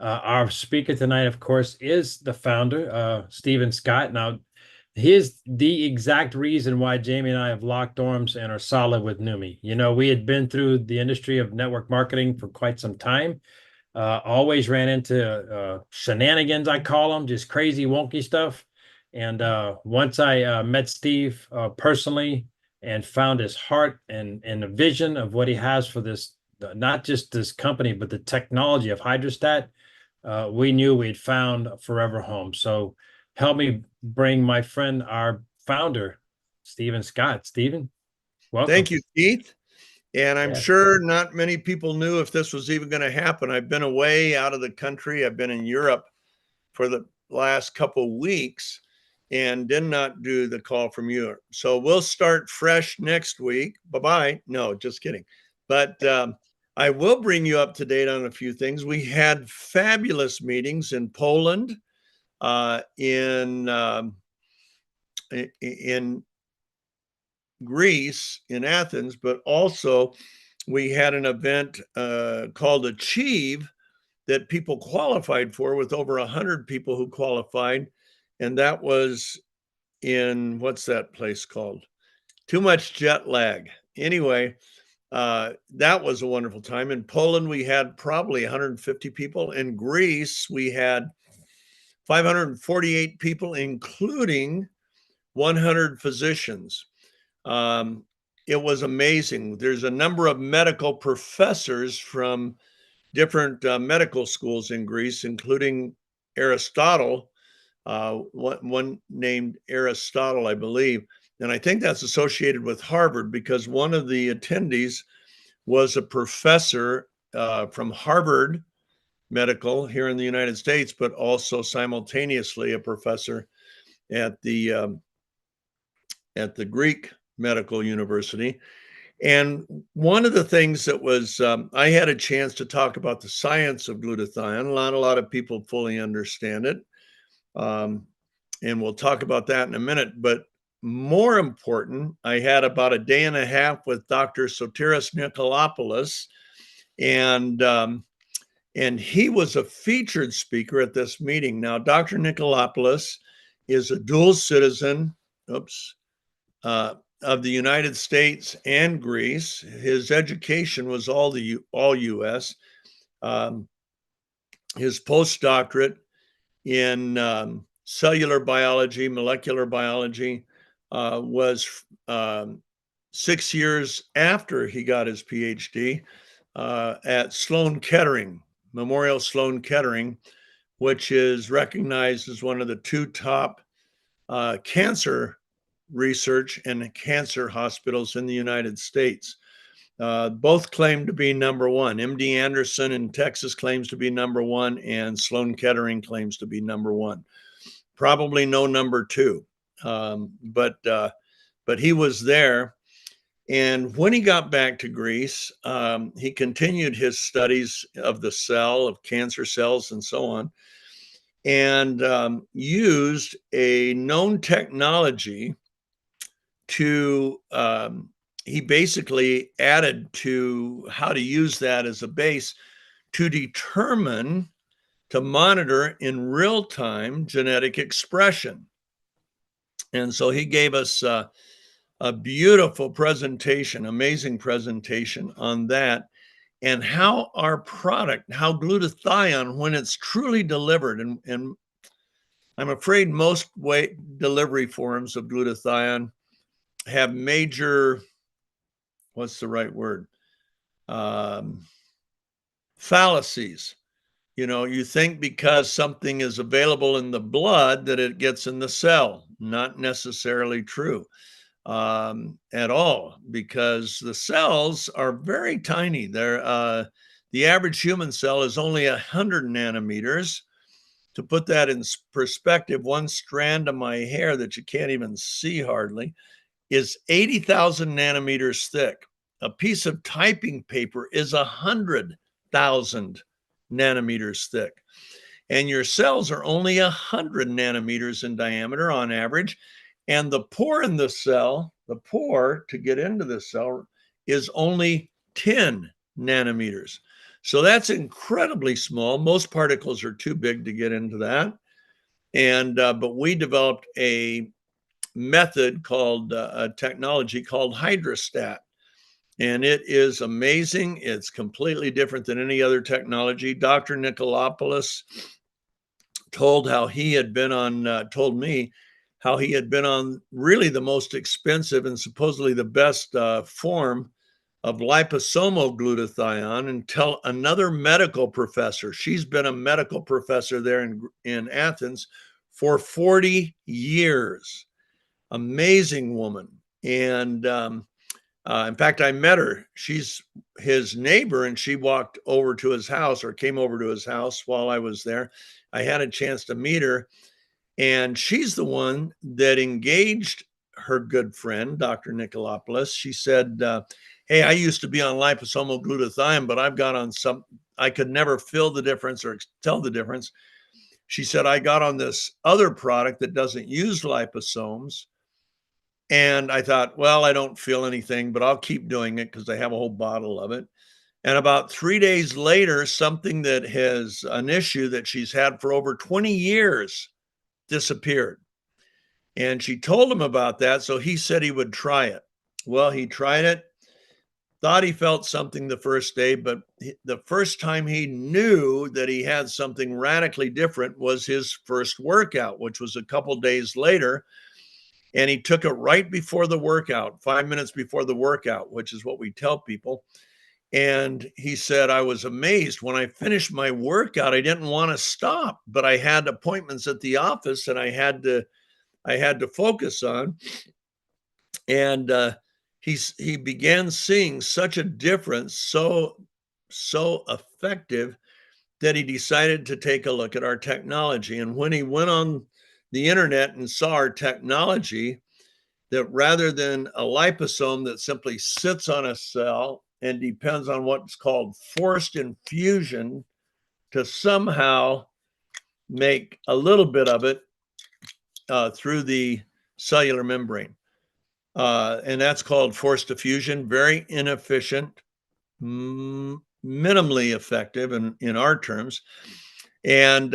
Our speaker tonight, of course, is the founder, Stephen Scott. Now, here's the exact reason why Jamie and I have locked arms and are solid with Numi. You know, we had been through the industry of network marketing for quite some time. Always ran into shenanigans, I call them, just crazy, wonky stuff. And once I met Steve personally and found his heart and the vision of what he has for this, not just this company, but the technology of Hydrostat, we knew we'd found a forever home. So help me bring my friend, our founder, Stephen Scott. Stephen, welcome. Thank you, Keith. And I'm Yeah. sure not many people knew if this was even going to happen. I've been away out of the country. I've been in Europe for the last couple weeks and did not do the call from Europe. So we'll start fresh next week. Bye bye. No, just kidding. But I will bring you up to date on a few things. We had fabulous meetings in Poland, in Greece, in Athens, but also we had an event called Achieve that people qualified for, with over 100 people who qualified. And that was in, what's that place called? Too much jet lag. Anyway, that was a wonderful time. In Poland, we had probably 150 people. In Greece, we had 548 people, including 100 physicians. Um, it was amazing. There's a number of medical professors from different medical schools in Greece, including Aristotle, one named Aristotle, I believe. And I think that's associated with Harvard because one of the attendees was a professor from Harvard Medical here in the United States, but also simultaneously a professor at the Greek Medical University. And one of the things that was, I had a chance to talk about the science of glutathione. Not a lot of people fully understand it. Um, and we'll talk about that in a minute. But more important, I had about a day and a half with Dr. Sotiris Nikolopoulos, and he was a featured speaker at this meeting. Now, Dr. Nikolopoulos is a dual citizen. Oops. Of the United States and Greece. His education was all U.S. Um, his postdoctorate in cellular biology, molecular biology, was 6 years after he got his PhD at Sloan Kettering, Memorial Sloan Kettering, which is recognized as one of the two top cancer research and cancer hospitals in the United States. Both claim to be number one. MD Anderson in Texas claims to be number one, and Sloan Kettering claims to be number one. Probably no number two, but he was there. And when he got back to Greece, he continued his studies of the cell, of cancer cells, and so on, and used a known technology to he basically added to how to use that as a base to determine, to monitor in real time genetic expression. And so he gave us a beautiful presentation, amazing presentation on that, and how our product, how glutathione, when it's truly delivered, and I'm afraid most delivery forms of glutathione have major, what's the right word? Um, Fallacies. You know, you think because something is available in the blood that it gets in the cell. Not necessarily true at all, because the cells are very tiny. The average human cell is only 100 nanometers. To put that in perspective, one strand of my hair that you can't even see hardly is 80,000 nanometers thick. A piece of typing paper is 100,000 nanometers thick. And your cells are only 100 nanometers in diameter on average. And the pore in the cell, the pore to get into the cell, is only 10 nanometers. So that's incredibly small. Most particles are too big to get into that. And but we developed a method called a technology called hydrostat. And it is amazing. It's completely different than any other technology. Dr. Nicolopoulos told how he had been on, told me how he had been on really the most expensive and supposedly the best form of liposomal glutathione until another medical professor, she's been a medical professor there in Athens for 40 years. Amazing woman. And in fact, I met her. She's his neighbor, and she walked over to his house or came over to his house while I was there. I had a chance to meet her, and she's the one that engaged her good friend, Dr. Nicolopoulos. She said, hey, I used to be on liposomal glutathione, but I've got on some, I could never feel the difference or tell the difference. She said, I got on this other product that doesn't use liposomes. And I thought, well, I don't feel anything, but I'll keep doing it because I have a whole bottle of it. And about 3 days later, something that has an issue that she's had for over 20 years disappeared. And she told him about that. So he said he would try it. Well, he tried it, thought he felt something the first day, but the first time he knew that he had something radically different was his first workout, which was a couple days later. And he took it right before the workout, 5 minutes before the workout, which is what we tell people. And he said, I was amazed. When I finished my workout, I didn't want to stop, but I had appointments at the office and I had to focus on. And he began seeing such a difference, so effective, that he decided to take a look at our technology. And when he went on the internet and saw our technology, that rather than a liposome that simply sits on a cell and depends on what's called forced infusion to somehow make a little bit of it through the cellular membrane. And that's called forced diffusion, very inefficient, minimally effective in our terms. And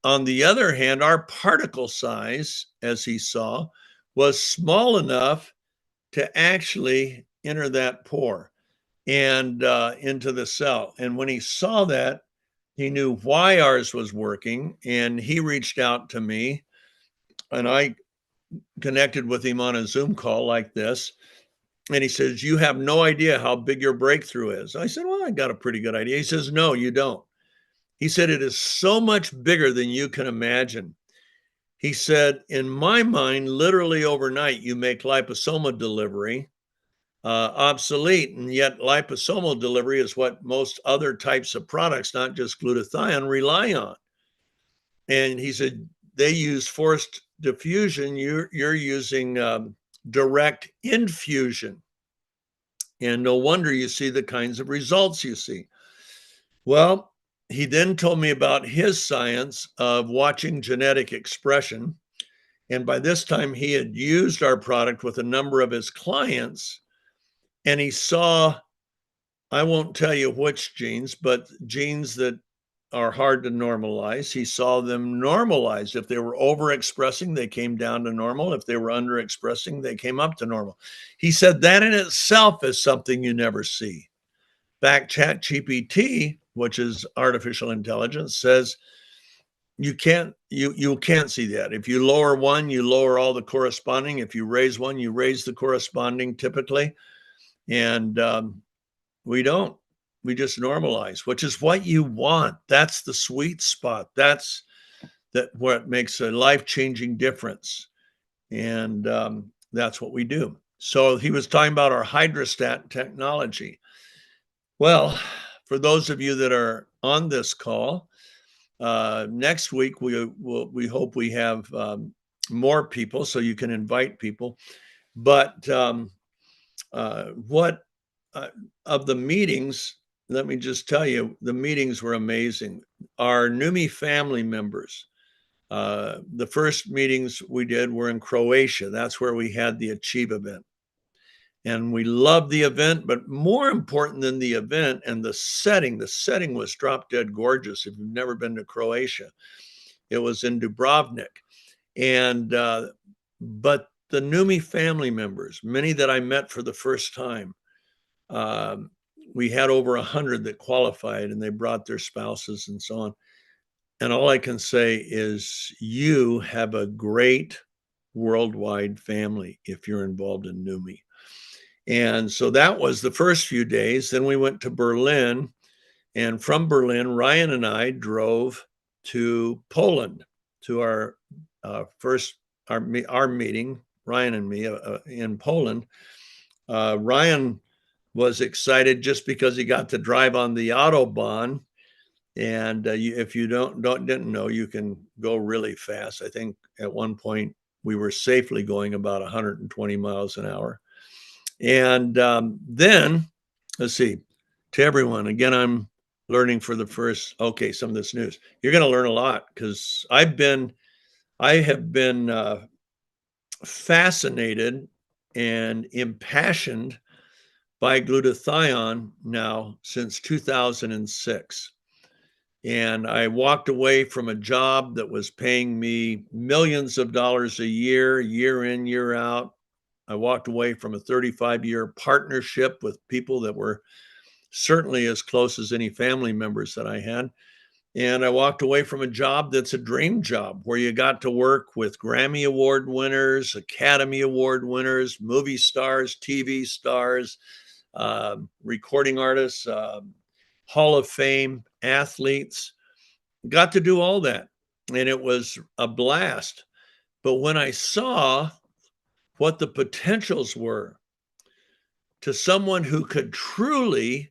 on the other hand, our particle size, as he saw, was small enough to actually enter that pore and into the cell. And when he saw that, he knew why ours was working, and he reached out to me, and I connected with him on a Zoom call like this. And he says, you have no idea how big your breakthrough is. I said, well, I got a pretty good idea. He says, no, you don't. He said, it is so much bigger than you can imagine. He said, in my mind, literally overnight, you make liposomal delivery obsolete. And yet liposomal delivery is what most other types of products, not just glutathione, rely on. And he said, they use forced diffusion. You're using direct infusion. And no wonder you see the kinds of results you see. Well, he then told me about his science of watching genetic expression. And by this time, he had used our product with a number of his clients. And he saw, I won't tell you which genes, but genes that are hard to normalize. He saw them normalized. If they were overexpressing, they came down to normal. If they were underexpressing, they came up to normal. He said that in itself is something you never see. Back ChatGPT, which is artificial intelligence, says you can't see that. If you lower one, you lower all the corresponding. If you raise one, you raise the corresponding typically. And we don't. We just normalize, which is what you want. That's the sweet spot. That's what makes a life-changing difference. And that's what we do. So he was talking about our hydrostat technology. Well, for those of you that are on this call, next week we hope we have more people, so you can invite people. But what of the meetings? Let me just tell you, the meetings were amazing. Our NUMMI family members. The first meetings we did were in Croatia. That's where we had the Achieve event. and we loved the event, but more important than the event and the setting was drop dead gorgeous. If you've never been to Croatia, it was in Dubrovnik. And, but the Numi family members, many that I met for the first time, we had over 100 that qualified, and they brought their spouses and so on. And all I can say is you have a great worldwide family if you're involved in Numi. And so that was the first few days. Then we went to Berlin, and from Berlin, Ryan and I drove to Poland to our our meeting, Ryan and me, in Poland. Ryan was excited just because he got to drive on the Autobahn. And if you didn't know, you can go really fast. I think at one point we were safely going about 120 miles an hour. And then, let's see, to everyone, again, I'm learning for the first, okay, some of this news. You're going to learn a lot because I have been fascinated and impassioned by glutathione now since 2006. And I walked away from a job that was paying me millions of dollars a year, year in, year out. I walked away from a 35-year partnership with people that were certainly as close as any family members that I had. And I walked away from a job that's a dream job where you got to work with Grammy Award winners, Academy Award winners, movie stars, TV stars, recording artists, Hall of Fame athletes. Got to do all that. And it was a blast. But when I saw what the potentials were to someone who could truly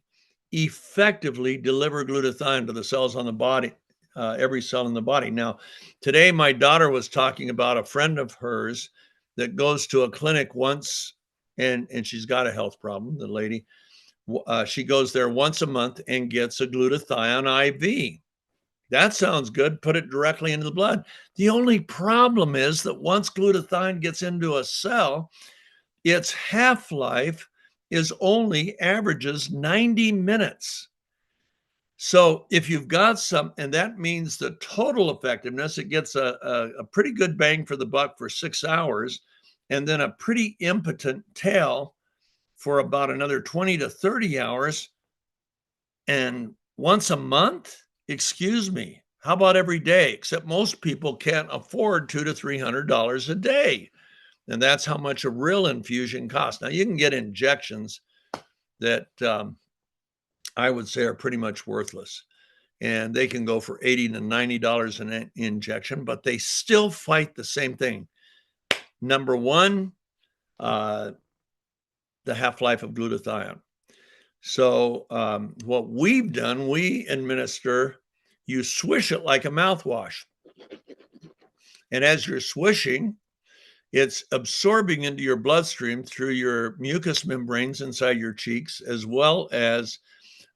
effectively deliver glutathione to the cells on the body, every cell in the body. Now, today my daughter was talking about a friend of hers that goes to a clinic once, and she's got a health problem, the lady. She goes there once a month and gets a glutathione IV. That sounds good. Put it directly into the blood. The only problem is that once glutathione gets into a cell, its half-life is only averages 90 minutes. So if you've got some, and that means the total effectiveness, it gets a pretty good bang for the buck for 6 hours, and then a pretty impotent tail for about another 20 to 30 hours. And once a month, excuse me, how about every day? Except most people can't afford $200 to $300 a day. And that's how much a real infusion costs. Now, you can get injections that I would say are pretty much worthless. And they can go for $80 to $90 an injection, but they still fight the same thing. Number one, the half-life of glutathione. So what we've done, we administer, you swish it like a mouthwash. And as you're swishing, it's absorbing into your bloodstream through your mucous membranes inside your cheeks, as well as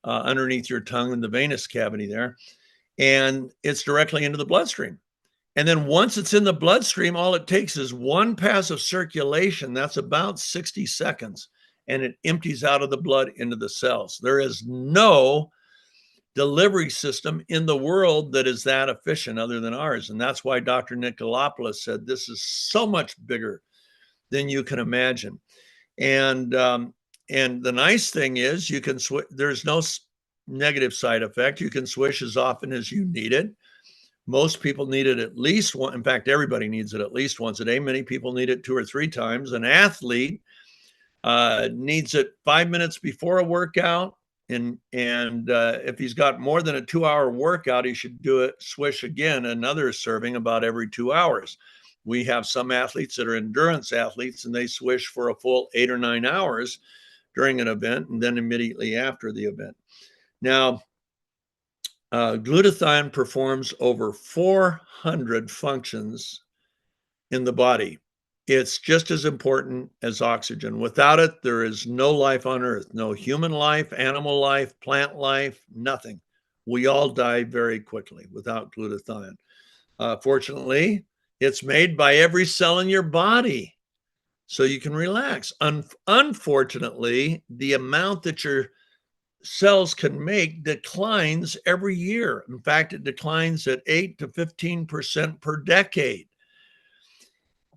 underneath your tongue and the venous cavity there. And it's directly into the bloodstream. And then once it's in the bloodstream, all it takes is one pass of circulation. That's about 60 seconds. And it empties out of the blood into the cells. There is no delivery system in the world that is that efficient other than ours. And that's why Dr. Nikolopoulos said this is so much bigger than you can imagine. And the nice thing is you can switch. There's no negative side effect. You can swish as often as you need it. Most people need it at least one. In fact, everybody needs it at least once a day. Many people need it 2 or 3 times. An athlete needs it 5 minutes before a workout. And if he's got more than a 2-hour workout, he should do it, swish again, another serving about every 2 hours. We have some athletes that are endurance athletes, and they swish for a full 8 or 9 hours during an event and then immediately after the event. Now, glutathione performs over 400 functions in the body. It's just as important as oxygen. Without it, there is no life on Earth, no human life, animal life, plant life, nothing. We all die very quickly without glutathione. Fortunately, it's made by every cell in your body. so you can relax. Unfortunately, the amount that your cells can make declines every year. In fact, it declines at 8 to 15% per decade.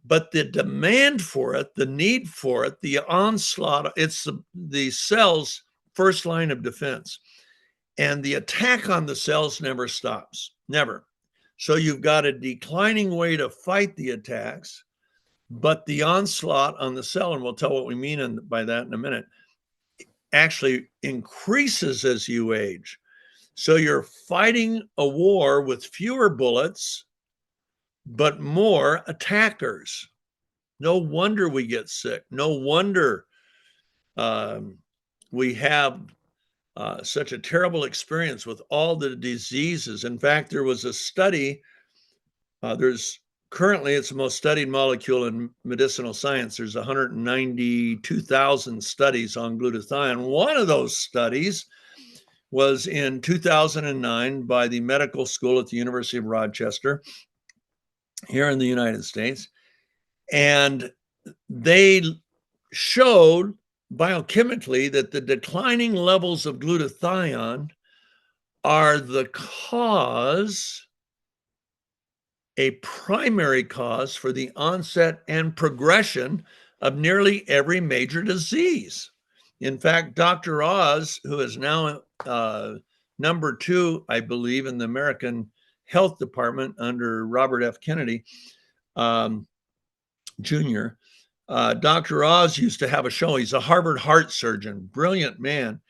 But the demand for it, the need for it, the onslaught, it's the cell's first line of defense. And the attack on the cells never stops, never. So you've got a declining way to fight the attacks, but the onslaught on the cell, and we'll tell what we mean by that in a minute, actually increases as you age. So you're fighting a war with fewer bullets, but more attackers. No wonder we get sick. No wonder we have such a terrible experience with all the diseases. In fact, there was a study, currently it's the most studied molecule in medicinal science. There's 192,000 studies on glutathione. One of those studies was in 2009 by the medical school at the University of Rochester here in the United States. And they showed biochemically that the declining levels of glutathione are the cause, a primary cause for the onset and progression of nearly every major disease. In fact, Dr. Oz, who is now number 2, I believe, in the American Health Department under Robert F. Kennedy Jr., Dr. Oz used to have a show. He's a Harvard heart surgeon, brilliant man.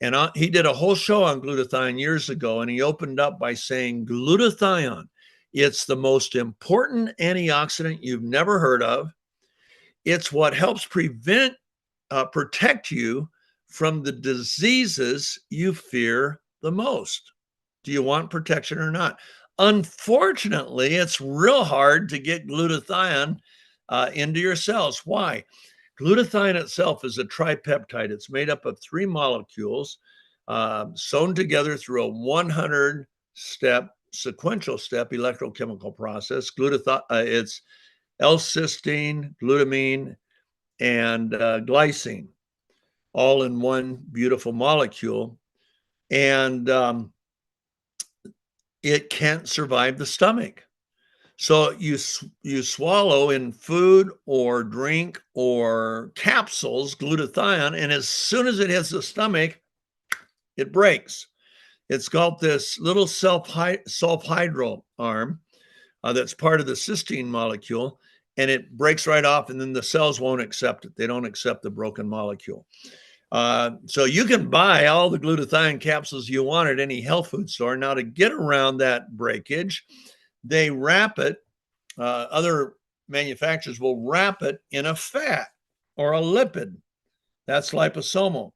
And he did a whole show on glutathione years ago, and he opened up by saying, glutathione, it's the most important antioxidant you've never heard of. It's what helps protect you from the diseases you fear the most. Do you want protection or not? Unfortunately, it's real hard to get glutathione into your cells. Why? Glutathione itself is a tripeptide. It's made up of 3 molecules sewn together through a 100-step sequential step electrochemical process. It's L-cysteine, glutamine, and glycine, all in one beautiful molecule. And it can't survive the stomach. So you swallow in food or drink or capsules glutathione, and as soon as it hits the stomach, it breaks. It's got this little sulfhydryl arm that's part of the cysteine molecule, and it breaks right off, and then the cells won't accept it. They don't accept the broken molecule. So you can buy all the glutathione capsules you want at any health food store. Now, to get around that breakage, they wrap it, other manufacturers will wrap it in a fat or a lipid. That's liposomal.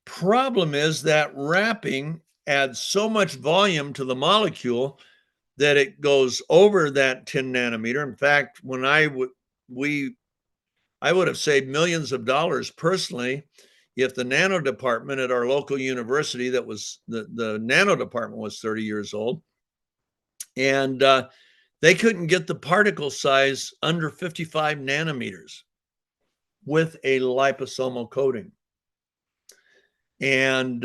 Problem is that wrapping adds so much volume to the molecule that it goes over that 10 nanometer. In fact, when I would have saved millions of dollars personally if the nano department at our local university, that was the nano department was 30 years old, and they couldn't get the particle size under 55 nanometers with a liposomal coating. And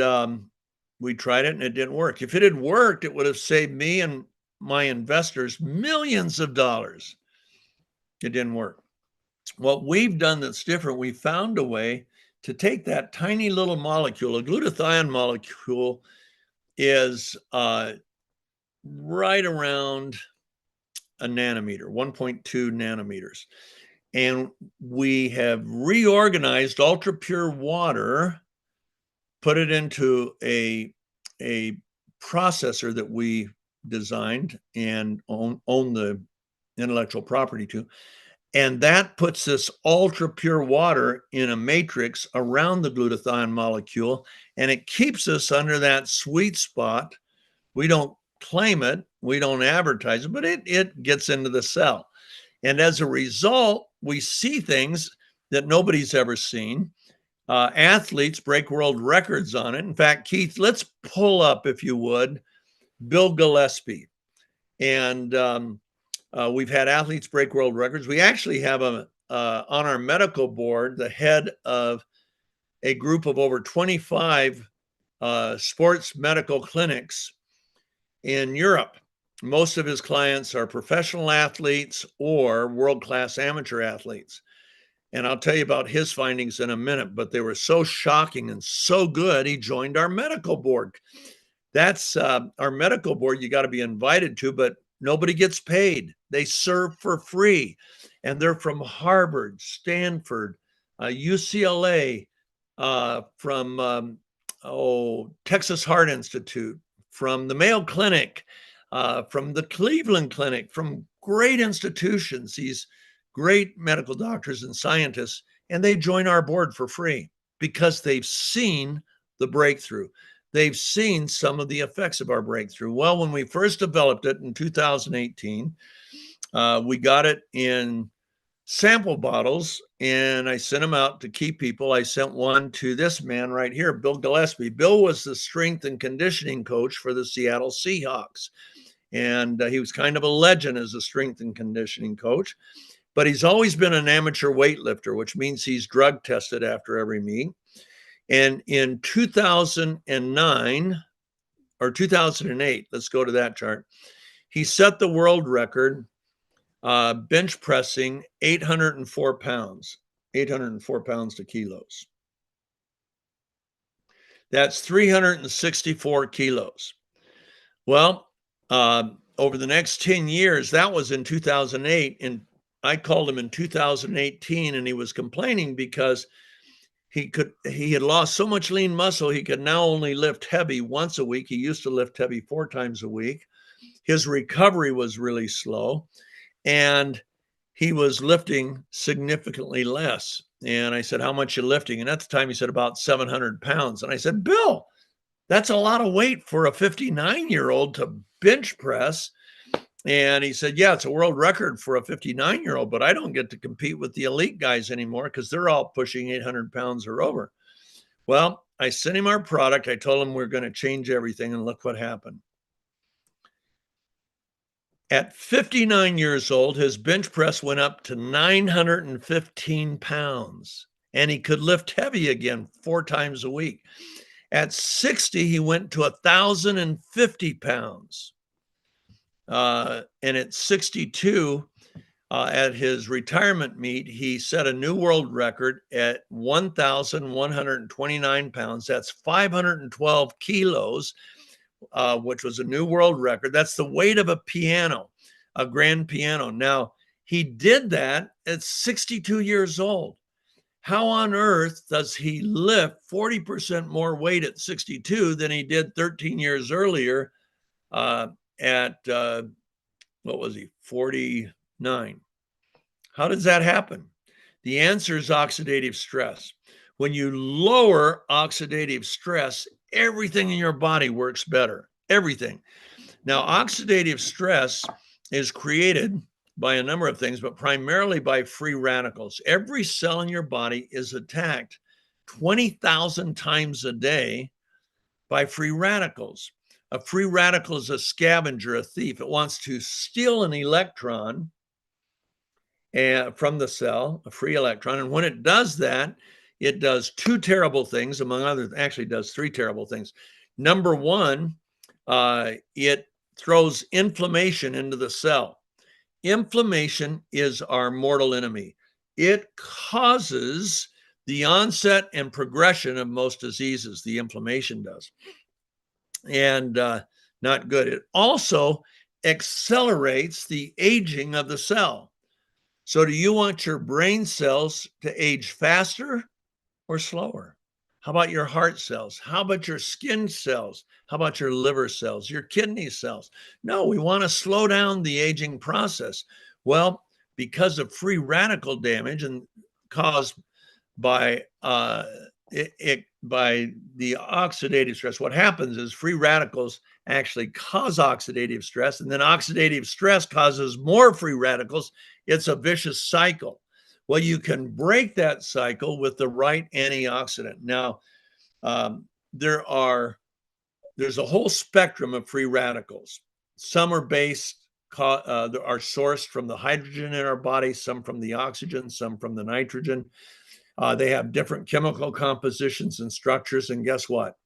we tried it and it didn't work. If it had worked, it would have saved me and my investors millions of dollars. It didn't work. What we've done that's different, we found a way to take that tiny little molecule. A glutathione molecule is right around a nanometer, 1.2 nanometers. And we have reorganized ultra pure water, put it into a processor that we designed and own the intellectual property to. And that puts this ultra pure water in a matrix around the glutathione molecule, and it keeps us under that sweet spot. We don't claim it, we don't advertise it, but it gets into the cell. And as a result, we see things that nobody's ever seen. Athletes break world records on it. In fact, Keith, let's pull up, if you would, Bill Gillespie. And we've had athletes break world records. We actually have a on our medical board the head of a group of over 25 sports medical clinics in Europe. Most of his clients are professional athletes or world-class amateur athletes. And I'll tell you about his findings in a minute, but they were so shocking and so good, he joined our medical board. That's our medical board you got to be invited to, but nobody gets paid. They serve for free. And they're from Harvard, Stanford, UCLA, from Texas Heart Institute, from the Mayo Clinic, from the Cleveland Clinic, from great institutions, these great medical doctors and scientists, and they join our board for free because they've seen the breakthrough. They've seen some of the effects of our breakthrough. Well, when we first developed it in 2018, we got it in sample bottles and I sent them out to key people. I sent one to this man right here, Bill Gillespie. Bill was the strength and conditioning coach for the Seattle Seahawks. And he was kind of a legend as a strength and conditioning coach, but he's always been an amateur weightlifter, which means he's drug tested after every meet. And in 2009 or 2008, let's go to that chart, he set the world record bench pressing 804 pounds to kilos. That's 364 kilos. Well, over the next 10 years, that was in 2008, and I called him in 2018, and he was complaining because he had lost so much lean muscle, he could now only lift heavy once a week. He used to lift heavy 4 times a week. His recovery was really slow, and he was lifting significantly less. And I said, how much you lifting? And at the time he said about 700 pounds. And I said, Bill, that's a lot of weight for a 59-year-old to bench press. And he said, yeah, it's a world record for a 59-year-old, but I don't get to compete with the elite guys anymore because they're all pushing 800 pounds or over. Well, I sent him our product. I told him we're going to change everything, and look what happened. At 59 years old, his bench press went up to 915 pounds, and he could lift heavy again 4 times a week. At 60, he went to 1,050 pounds. And at 62, at his retirement meet, he set a new world record at 1,129 pounds. That's 512 kilos, which was a new world record. That's the weight of a piano, a grand piano. Now, he did that at 62 years old. How on earth does he lift 40% more weight at 62 than he did 13 years earlier at, what was he, 49? How does that happen? The answer is oxidative stress. When you lower oxidative stress, everything in your body works better, everything. Now, oxidative stress is created by a number of things, but primarily by free radicals. Every cell in your body is attacked 20,000 times a day by free radicals. A free radical is a scavenger, a thief. It wants to steal an electron from the cell, a free electron. And when it does that, it does 2 terrible things, among others, actually does 3 terrible things. Number one, it throws inflammation into the cell. Inflammation is our mortal enemy. It causes the onset and progression of most diseases, the inflammation does. And not good. It also accelerates the aging of the cell. So do you want your brain cells to age faster or slower? How about your heart cells? How about your skin cells? How about your liver cells, your kidney cells? No, we want to slow down the aging process. Well, because of free radical damage and caused by by the oxidative stress, what happens is free radicals actually cause oxidative stress, and then oxidative stress causes more free radicals. It's a vicious cycle. Well, you can break that cycle with the right antioxidant. Now, there's a whole spectrum of free radicals. Some are are sourced from the hydrogen in our body, some from the oxygen, some from the nitrogen. They have different chemical compositions and structures. And guess what?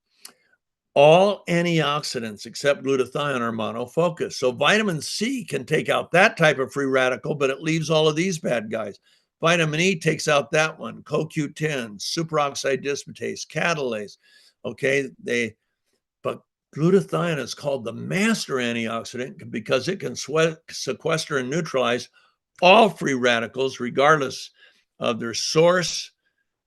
All antioxidants except glutathione are monofocus. So vitamin C can take out that type of free radical, but it leaves all of these bad guys. Vitamin E takes out that one, CoQ10, superoxide dismutase, catalase. Okay, but glutathione is called the master antioxidant because it can sequester and neutralize all free radicals, regardless of their source,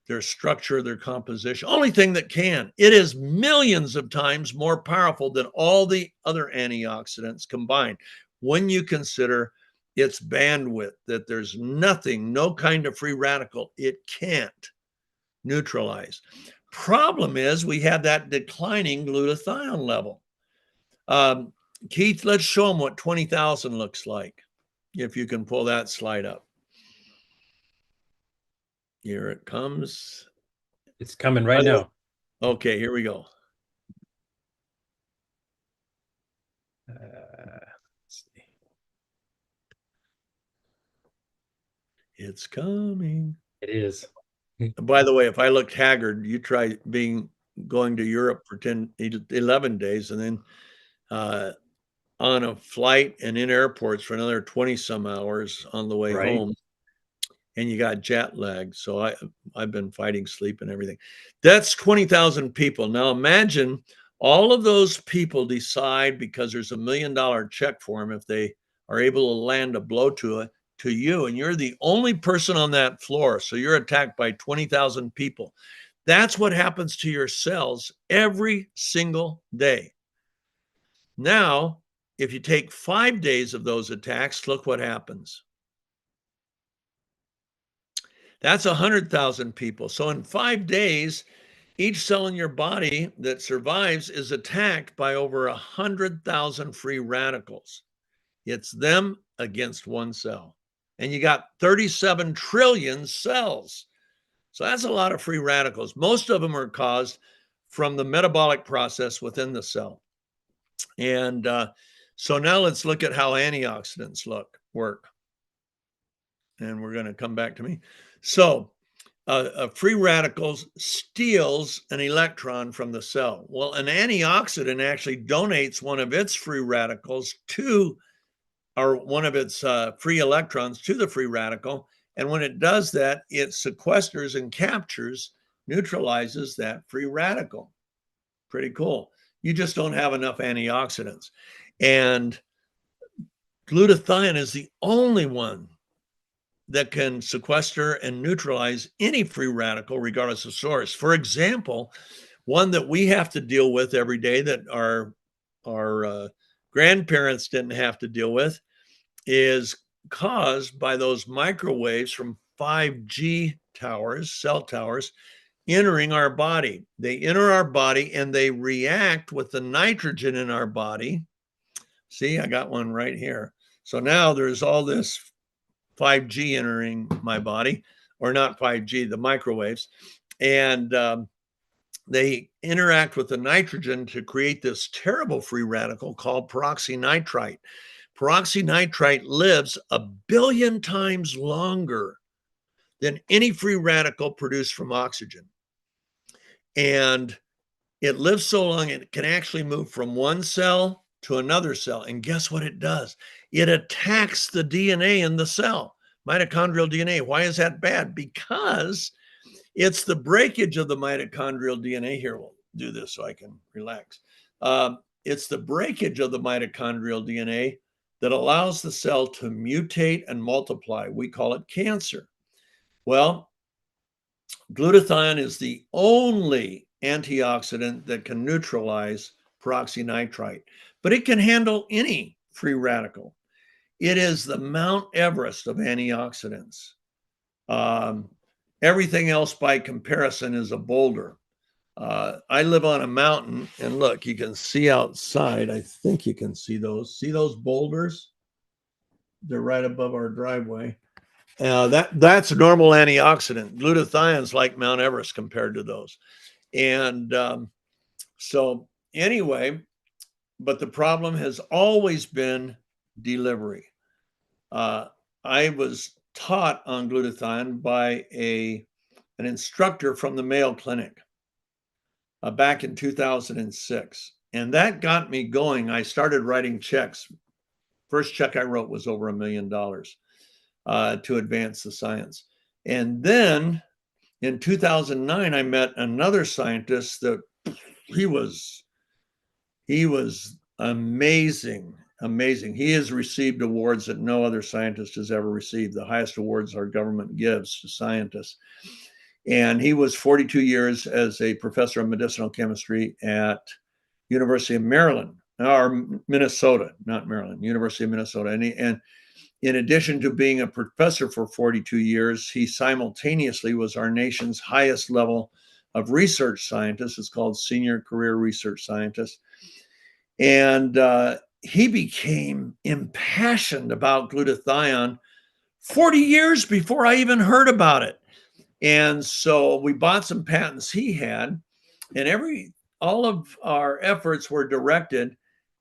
their structure, their composition. Only thing that can. It is millions of times more powerful than all the other antioxidants combined when you consider its bandwidth, that there's nothing, no kind of free radical it can't neutralize. Problem is we have that declining glutathione level. Keith, let's show them what 20,000 looks like, if you can pull that slide up. Here it comes. It's coming right now. Okay, here we go. Let's see. It's coming. It is. By the way, if I looked haggard, you try going to Europe for 11 days and then on a flight and in airports for another 20 some hours on the way home. And you got jet lag. So I've been fighting sleep and everything. That's 20,000 people. Now imagine all of those people decide, because there's $1 million check for them if they are able to land a blow to you, and you're the only person on that floor. So you're attacked by 20,000 people. That's what happens to your cells every single day. Now, if you take 5 days of those attacks, look what happens. That's 100,000 people. So in 5 days, each cell in your body that survives is attacked by over 100,000 free radicals. It's them against one cell. And you got 37 trillion cells. So that's a lot of free radicals. Most of them are caused from the metabolic process within the cell. And so now let's look at how antioxidants work. And we're going to come back to me. So a free radical steals an electron from the cell. Well, an antioxidant actually donates one of its free radicals or one of its free electrons to the free radical. And when it does that, it sequesters and neutralizes that free radical. Pretty cool. You just don't have enough antioxidants. And glutathione is the only one that can sequester and neutralize any free radical regardless of source. For example, one that we have to deal with every day that our grandparents didn't have to deal with is caused by those microwaves from 5G towers, cell towers, entering our body. They enter our body and they react with the nitrogen in our body. See, I got one right here. So now there's all this 5G entering my body, or not 5G, the microwaves. And they interact with the nitrogen to create this terrible free radical called peroxynitrite. Peroxynitrite lives 1 billion times longer than any free radical produced from oxygen. And it lives so long, it can actually move from one cell to another cell. And guess what it does? It attacks the DNA in the cell, mitochondrial DNA. Why is that bad? Because it's the breakage of the mitochondrial DNA. Here, we'll do this so I can relax. It's the breakage of the mitochondrial DNA that allows the cell to mutate and multiply. We call it cancer. Well, glutathione is the only antioxidant that can neutralize peroxynitrite, but it can handle any free radical. It is the Mount Everest of antioxidants. Everything else by comparison is a boulder. I live on a mountain, and look, you can see outside. I think you can see those. See those boulders? They're right above our driveway. That's a normal antioxidant. Glutathione's like Mount Everest compared to those. And so anyway, but the problem has always been delivery. I was taught on glutathione by an instructor from the Mayo Clinic back in 2006. And that got me going. I started writing checks. First check I wrote was over $1 million to advance the science. And then in 2009, I met another scientist that he was amazing. He has received awards that no other scientist has ever received. The highest awards our government gives to scientists. And he was 42 years as a professor of medicinal chemistry at University of Maryland, or Minnesota, not Maryland, University of Minnesota. And in addition to being a professor for 42 years, he simultaneously was our nation's highest level of research scientist. It's called Senior Career Research Scientist. And he became impassioned about glutathione 40 years before I even heard about it. And so we bought some patents he had, and all of our efforts were directed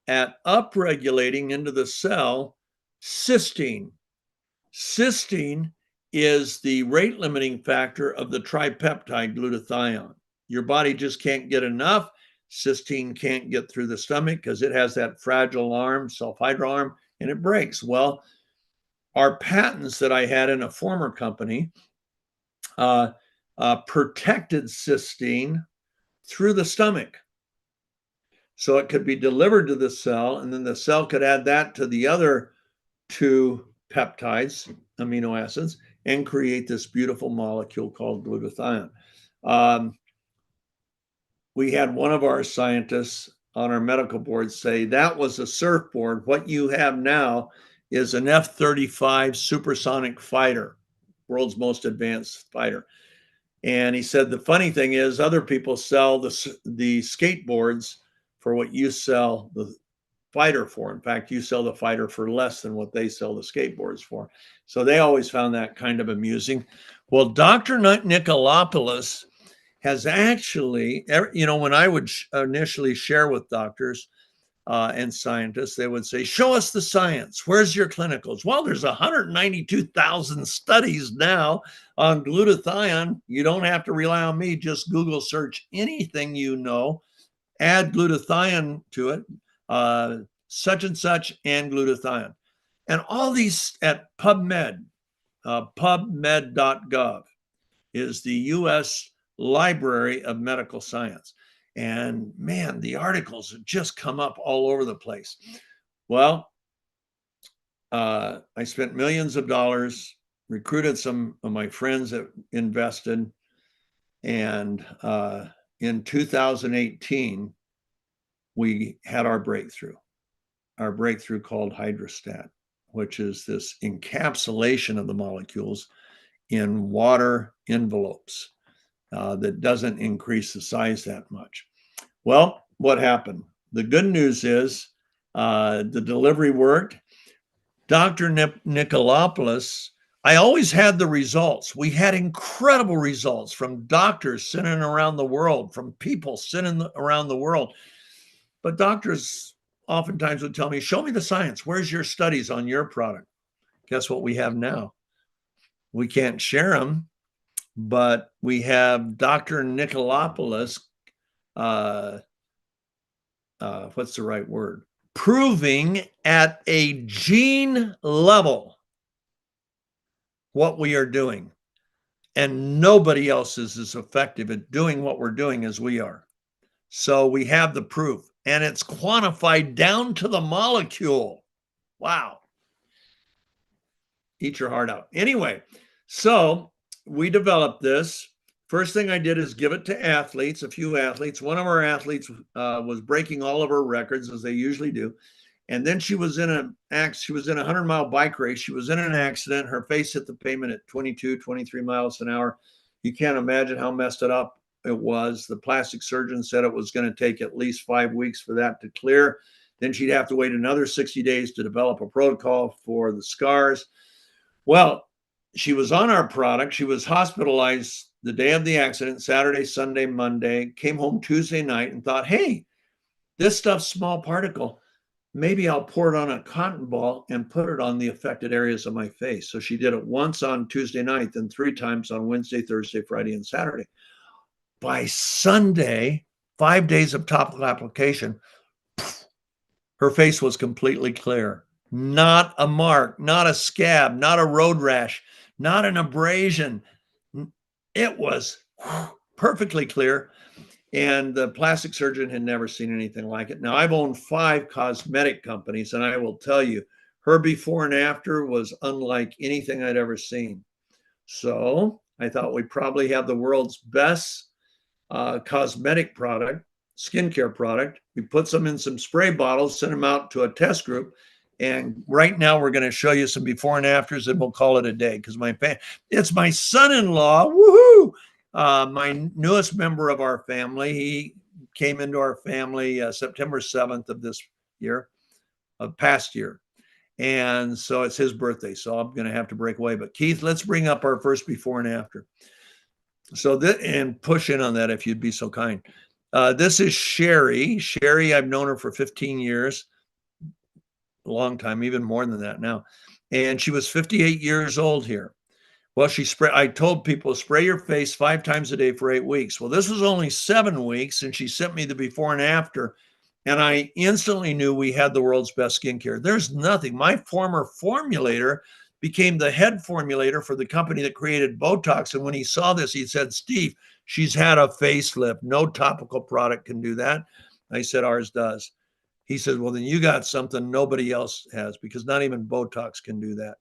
at upregulating into the cell cysteine. Cysteine is the rate limiting factor of the tripeptide glutathione. Your body just can't get enough. Cysteine can't get through the stomach because it has that fragile arm, sulfhydryl arm, and it breaks. Well, our patents that I had in a former company protected cysteine through the stomach. So it could be delivered to the cell, and then the cell could add that to the other two peptides, amino acids, and create this beautiful molecule called glutathione. We had one of our scientists on our medical board say, that was a surfboard. What you have now is an F-35 supersonic fighter, world's most advanced fighter. And he said, the funny thing is other people sell the skateboards for what you sell the fighter for. In fact, you sell the fighter for less than what they sell the skateboards for. So they always found that kind of amusing. Well, Dr. Nikolopoulos has actually, when I would initially share with doctors and scientists, they would say, show us the science. Where's your clinicals? Well, there's 192,000 studies now on glutathione. You don't have to rely on me. Just Google search anything you know, add glutathione to it, such and such, and glutathione. And all these at PubMed, pubmed.gov is the U.S. Library of Medical Science. And man, the articles have just come up all over the place. Well, I spent millions of dollars, recruited some of my friends that invested. And in 2018, we had our breakthrough called Hydrostat, which is this encapsulation of the molecules in water envelopes that doesn't increase the size that much. Well, what happened? The good news is the delivery worked. Dr. Nikolopoulos, I always had the results. We had incredible results from doctors sitting around the world, from people sitting around the world. But doctors oftentimes would tell me, show me the science. Where's your studies on your product? Guess what we have now? We can't share them, but we have Dr. Nikolopoulos, what's the right word? Proving at a gene level what we are doing. And nobody else is as effective at doing what we're doing as we are. So we have the proof, and it's quantified down to the molecule. Wow. Eat your heart out. Anyway, so we developed this. First thing I did is give it to athletes, a few athletes. One of our athletes was breaking all of her records, as they usually do. And then she was in a 100-mile bike race. She was in an accident. Her face hit the pavement at 22, 23 miles an hour. You can't imagine how messed it up it was. The plastic surgeon said it was going to take at least 5 weeks for that to clear. Then she'd have to wait another 60 days to develop a protocol for the scars. Well, she was on our product. She was hospitalized the day of the accident, Saturday, Sunday, Monday, came home Tuesday night and thought, hey, this stuff's small particle. maybe I'll pour it on a cotton ball and put it on the affected areas of my face. So she did it once on Tuesday night, then 3 times on Wednesday, Thursday, Friday, and Saturday. By Sunday, 5 days of topical application, her face was completely clear. Not a mark, not a scab, not a road rash, not an abrasion. It was perfectly clear. And the plastic surgeon had never seen anything like it. Now, I've owned 5 cosmetic companies, and I will tell you, her before and after was unlike anything I'd ever seen. So I thought we probably have the world's best cosmetic product, skincare product. We put some in some spray bottles, sent them out to a test group. And right now we're going to show you some before and afters, and we'll call it a day because it's my son-in-law. Woohoo! My newest member of our family. He came into our family September 7th of this year, of past year. And so it's his birthday. So I'm going to have to break away. But Keith, let's bring up our first before and after. So and push in on that if you'd be so kind. This is Sherry. Sherry, I've known her for 15 years, a long time, even more than that now. And she was 58 years old here. Well, I told people, spray your face 5 times a day for 8 weeks. Well, this was only 7 weeks, and she sent me the before and after. And I instantly knew we had the world's best skincare. There's nothing. My former formulator became the head formulator for the company that created Botox. And when he saw this, he said, Steve, she's had a facelift. No topical product can do that. I said, ours does. He said, well, then you got something nobody else has, because not even Botox can do that.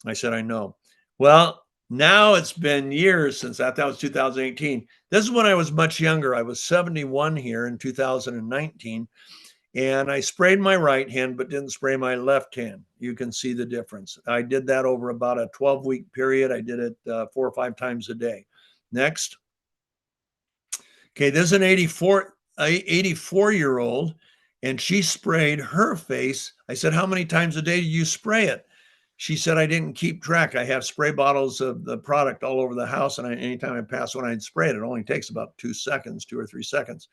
I said, I know. Well, now it's been years since that. That was 2018. This is when I was much younger. I was 71 here in 2019. And I sprayed my right hand, but didn't spray my left hand. You can see the difference. I did that over about a 12-week period. I did it 4 or 5 times a day. Next. Okay, this is an 84-year-old, and she sprayed her face. I said, how many times a day do you spray it? She said, I didn't keep track. I have spray bottles of the product all over the house, and anytime I pass one, I'd spray it. It only takes about 2 seconds, 2 or 3 seconds.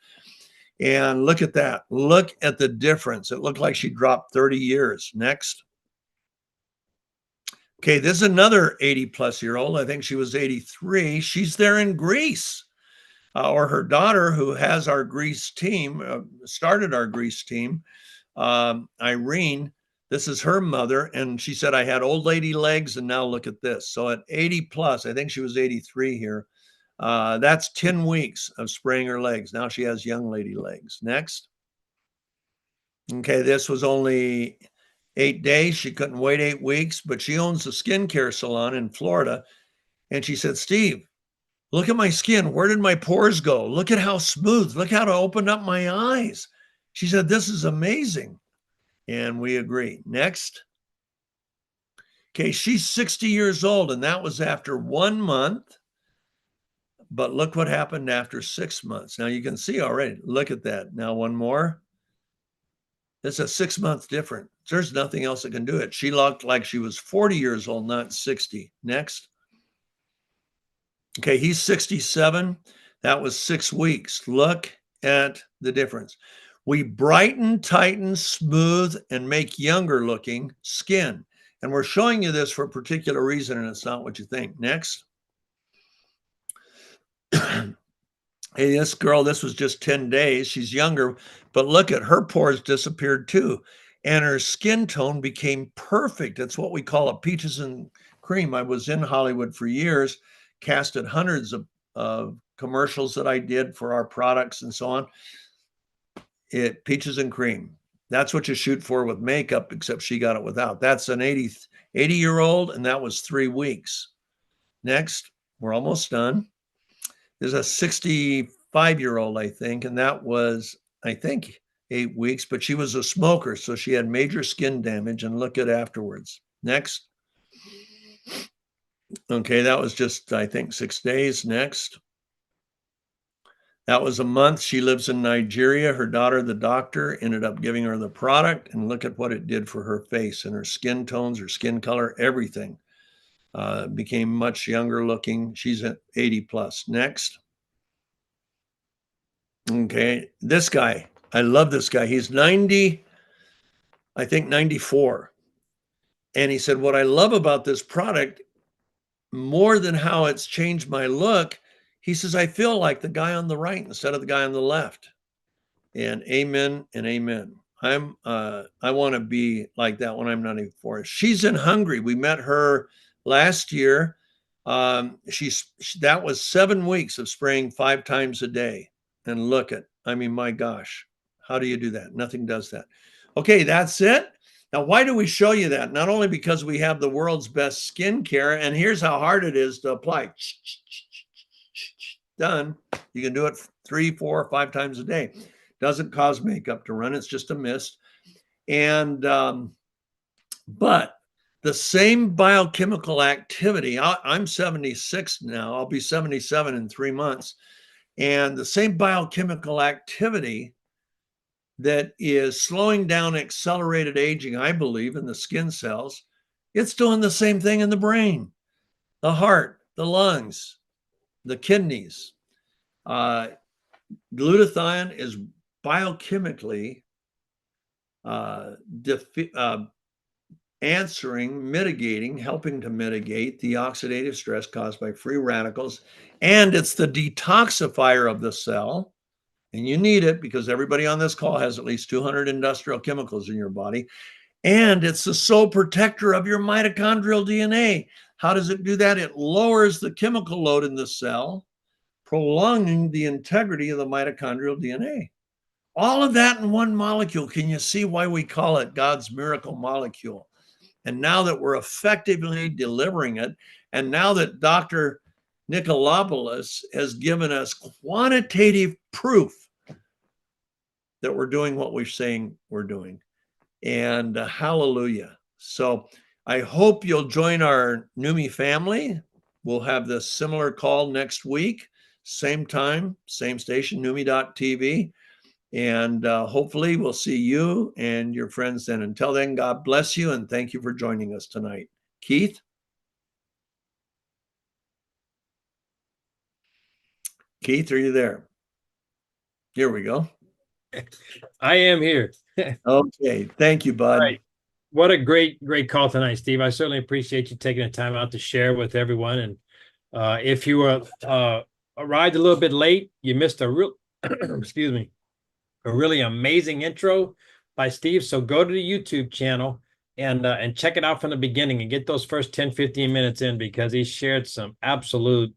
And look at that. Look at the difference. It looked like she dropped 30 years. Next. Okay, this is another 80-plus-year-old. I think she was 83. She's there in Greece. Or her daughter, who has our Greece team, started our Greece team, Irene. This is her mother, and she said, I had old lady legs, and now look at this. So at 80 plus, I think she was 83 here. That's 10 weeks of spraying her legs. Now she has young lady legs. Next. Okay, this was only 8 days. She couldn't wait 8 weeks, but she owns a skincare salon in Florida. And she said, Steve, look at my skin. Where did my pores go? Look at how smooth. Look how it opened up my eyes. She said, this is amazing. And we agree. Next. Okay, she's 60 years old, and that was after 1 month. But look what happened after 6 months. Now you can see already. Look at that. Now one more. It's a 6-month difference. There's nothing else that can do it. She looked like she was 40 years old, not 60. Next. Okay, he's 67. That was 6 weeks. Look at the difference. We brighten, tighten, smooth, and make younger looking skin. And we're showing you this for a particular reason, and it's not what you think. Next. Hey, this girl, this was just 10 days. She's younger, but look at her pores disappeared too. And her skin tone became perfect. It's what we call a peaches and cream. I was in Hollywood for years, casted hundreds of commercials that I did for our products and so on. Peaches and cream. That's what you shoot for with makeup, except she got it without. That's an 80-year-old, and that was 3 weeks. Next, we're almost done. There's a 65-year-old, I think, and that was, I think, 8 weeks, but she was a smoker, so she had major skin damage, and look at afterwards. Next. Okay, that was just, I think, 6 days. Next. That was a month. She lives in Nigeria. Her daughter, the doctor, ended up giving her the product, and look at what it did for her face and her skin tones, her skin color, everything. Became much younger looking. She's at 80 plus. Next. Okay, this guy. I love this guy. He's 90. I think 94. And he said, what I love about this product more than how it's changed my look, he says, I feel like the guy on the right instead of the guy on the left. And amen and amen. I want to be like that when I'm 94. She's in Hungary. We met her last year. That was 7 weeks of spraying 5 times a day. And look at, I mean, my gosh, how do you do that? Nothing does that. Okay, that's it. Now, why do we show you that? Not only because we have the world's best skincare, and here's how hard it is to apply. Done. You can do it 3, 4, 5 times a day. Doesn't cause makeup to run. It's just a mist. And but the same biochemical activity, I'm 76 now. I'll be 77 in 3 months. And the same biochemical activity that is slowing down accelerated aging, I believe, in the skin cells, it's doing the same thing in the brain, the heart, the lungs, the kidneys. Glutathione is biochemically mitigating, helping to mitigate the oxidative stress caused by free radicals. And it's the detoxifier of the cell. And you need it because everybody on this call has at least 200 industrial chemicals in your body. And it's the sole protector of your mitochondrial DNA. How does it do that? It lowers the chemical load in the cell, prolonging the integrity of the mitochondrial DNA. All of that in one molecule. Can you see why we call it God's miracle molecule? And now that we're effectively delivering it, and now that Dr. Nicolopoulos has given us quantitative proof that we're doing what we're saying we're doing. And hallelujah. So I hope you'll join our Numi family. We'll have this similar call next week, same time, same station, Numi.tv. And hopefully we'll see you and your friends then. Until then, God bless you and thank you for joining us tonight. Keith? Keith, are you there? Here we go. I am here. Okay. Thank you, bud. All right. What a great call tonight, Steve. I certainly appreciate you taking the time out to share with everyone. And if you arrived a little bit late, you missed a real, excuse me, a really amazing intro by Steve. So go to the YouTube channel and check it out from the beginning and get those first 10, 15 minutes in because he shared some absolute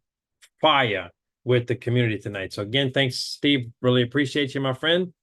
fire with the community tonight. So again, thanks, Steve. Really appreciate you, my friend.